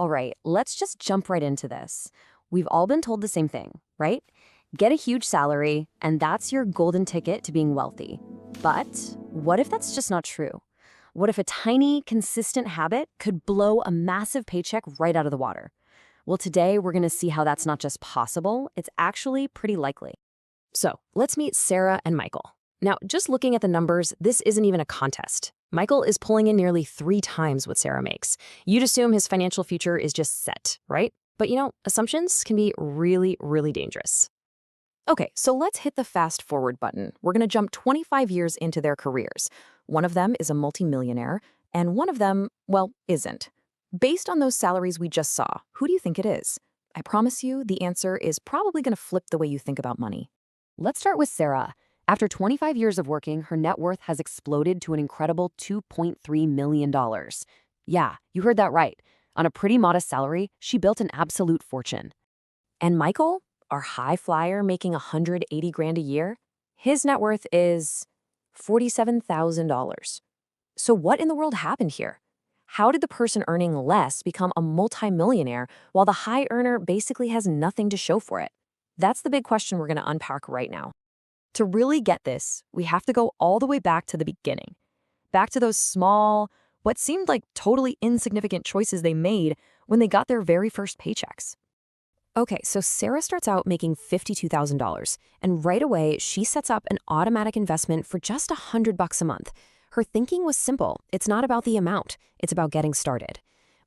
All right, let's just jump right into this. We've all been told the same thing, right? Get a huge salary, and that's your golden ticket to being wealthy. But what if that's just not true? What if a tiny, consistent habit could blow a massive paycheck right out of the water? Well, today we're going to see how that's not just possible, it's actually pretty likely. So let's meet Sarah and Michael. Now, just looking at the numbers, this isn't even a contest. Michael is pulling in nearly 3 times what Sarah makes. You'd assume his financial future is just set, right? But assumptions can be really, really dangerous. Okay, so let's hit the fast forward button. We're going to jump 25 years into their careers. One of them is a multimillionaire, and one of them, well, isn't. Based on those salaries we just saw, who do you think it is? I promise you, the answer is probably going to flip the way you think about money. Let's start with Sarah. After 25 years of working, her net worth has exploded to an incredible $2.3 million. Yeah, you heard that right. On a pretty modest salary, she built an absolute fortune. And Michael, our high flyer making 180 grand a year, his net worth is $47,000. So what in the world happened here? How did the person earning less become a multimillionaire while the high earner basically has nothing to show for it? That's the big question we're going to unpack right now. To really get this, we have to go all the way back to the beginning. Back to those small, what seemed like totally insignificant choices they made when they got their very first paychecks. Okay, so Sarah starts out making $52,000, and right away she sets up an automatic investment for just $100 a month. Her thinking was simple. It's not about the amount, it's about getting started.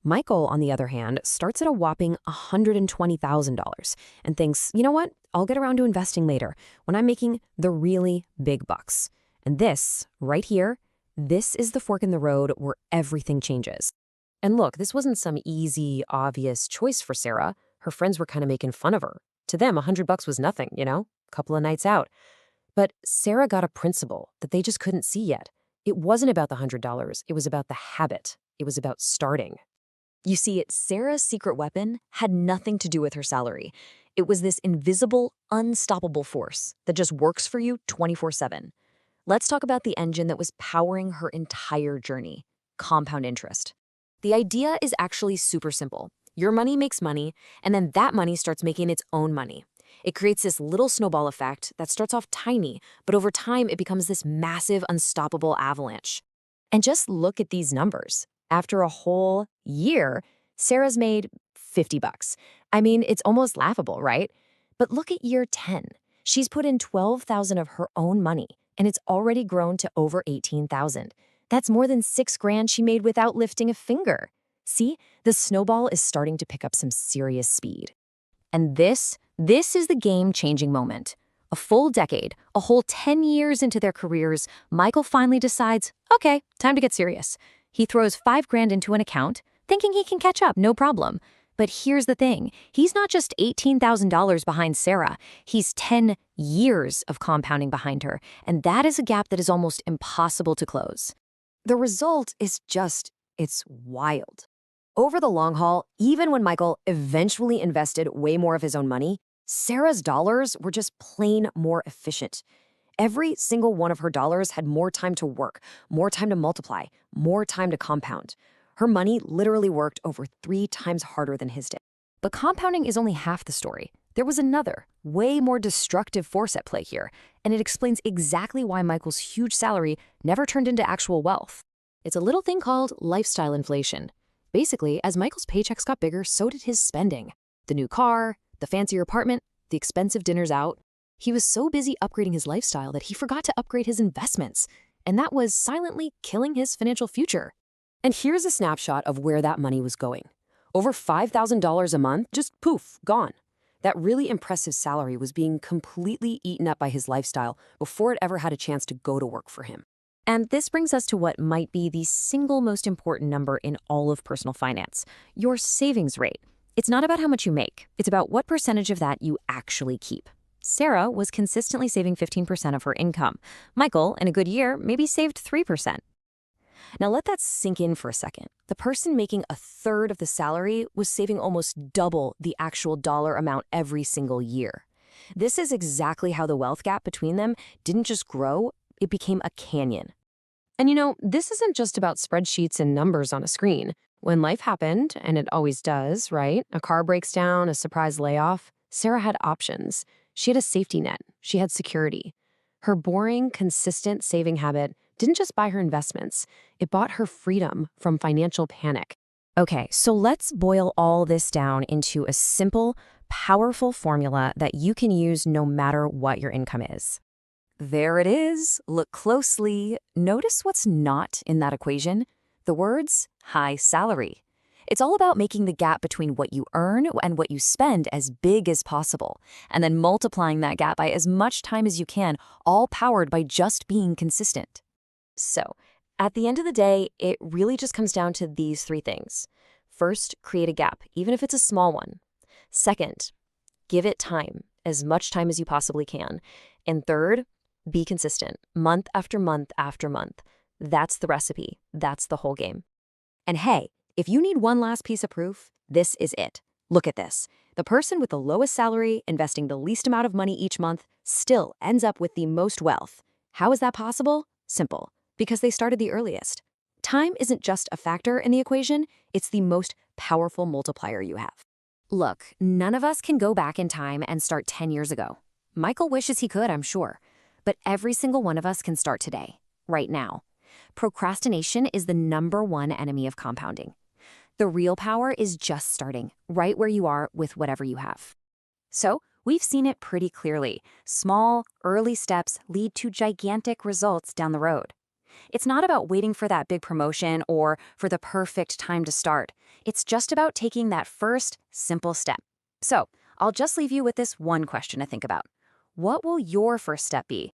Michael, on the other hand, starts at a whopping $120,000 and thinks, you know what, I'll get around to investing later when I'm making the really big bucks. And this, right here, this is the fork in the road where everything changes. And look, this wasn't some easy, obvious choice for Sarah. Her friends were kind of making fun of her. To them, $100 was nothing, a couple of nights out. But Sarah got a principle that they just couldn't see yet. It wasn't about the $100, it was about the habit. It was about starting. You see, Sarah's secret weapon had nothing to do with her salary. It was this invisible, unstoppable force that just works for you 24/7. Let's talk about the engine that was powering her entire journey: compound interest. The idea is actually super simple. Your money makes money, and then that money starts making its own money. It creates this little snowball effect that starts off tiny, but over time it becomes this massive, unstoppable avalanche. And just look at these numbers. After a whole year, Sarah's made $50. I mean, it's almost laughable, right? But look at year 10. She's put in $12,000 of her own money, and it's already grown to over $18,000. That's more than $6,000 she made without lifting a finger. See, the snowball is starting to pick up some serious speed. And this is the game-changing moment. A full decade, a whole 10 years into their careers, Michael finally decides, okay, time to get serious. He throws $5,000 into an account, thinking he can catch up, no problem. But here's the thing. He's not just $18,000 behind Sarah. He's 10 years of compounding behind her, and that is a gap that is almost impossible to close. The result is it's wild. Over the long haul, even when Michael eventually invested way more of his own money, Sarah's dollars were just plain more efficient. Every single one of her dollars had more time to work, more time to multiply, more time to compound. Her money literally worked over 3 times harder than his did. But compounding is only half the story. There was another, way more destructive force at play here, and it explains exactly why Michael's huge salary never turned into actual wealth. It's a little thing called lifestyle inflation. Basically, as Michael's paychecks got bigger, so did his spending. The new car, the fancier apartment, the expensive dinners out. He was so busy upgrading his lifestyle that he forgot to upgrade his investments, and that was silently killing his financial future. And here's a snapshot of where that money was going. Over $5,000 a month, just poof, gone. That really impressive salary was being completely eaten up by his lifestyle before it ever had a chance to go to work for him. And this brings us to what might be the single most important number in all of personal finance: your savings rate. It's not about how much you make. It's about what percentage of that you actually keep. Sarah was consistently saving 15% of her income. Michael, in a good year, maybe saved 3%. Now let that sink in for a second. The person making a third of the salary was saving almost double the actual dollar amount every single year. This is exactly how the wealth gap between them didn't just grow, it became a canyon. And this isn't just about spreadsheets and numbers on a screen. When life happened, and it always does, right? A car breaks down, a surprise layoff. Sarah had options. She had a safety net. She had security. Her boring, consistent saving habit didn't just buy her investments, it bought her freedom from financial panic. Okay, so let's boil all this down into a simple, powerful formula that you can use no matter what your income is. There it is. Look closely. Notice what's not in that equation. The words high salary. It's all about making the gap between what you earn and what you spend as big as possible, and then multiplying that gap by as much time as you can, all powered by just being consistent. So, at the end of the day, it really just comes down to these three things. First, create a gap, even if it's a small one. Second, give it time, as much time as you possibly can. And third, be consistent, month after month after month. That's the recipe. That's the whole game. And hey, if you need one last piece of proof, this is it. Look at this. The person with the lowest salary, investing the least amount of money each month, still ends up with the most wealth. How is that possible? Simple. Because they started the earliest. Time isn't just a factor in the equation, it's the most powerful multiplier you have. Look, none of us can go back in time and start 10 years ago. Michael wishes he could, I'm sure. But every single one of us can start today, right now. Procrastination is the #1 enemy of compounding. The real power is just starting, right where you are with whatever you have. So, we've seen it pretty clearly. Small, early steps lead to gigantic results down the road. It's not about waiting for that big promotion or for the perfect time to start. It's just about taking that first, simple step. So, I'll just leave you with this one question to think about. What will your first step be?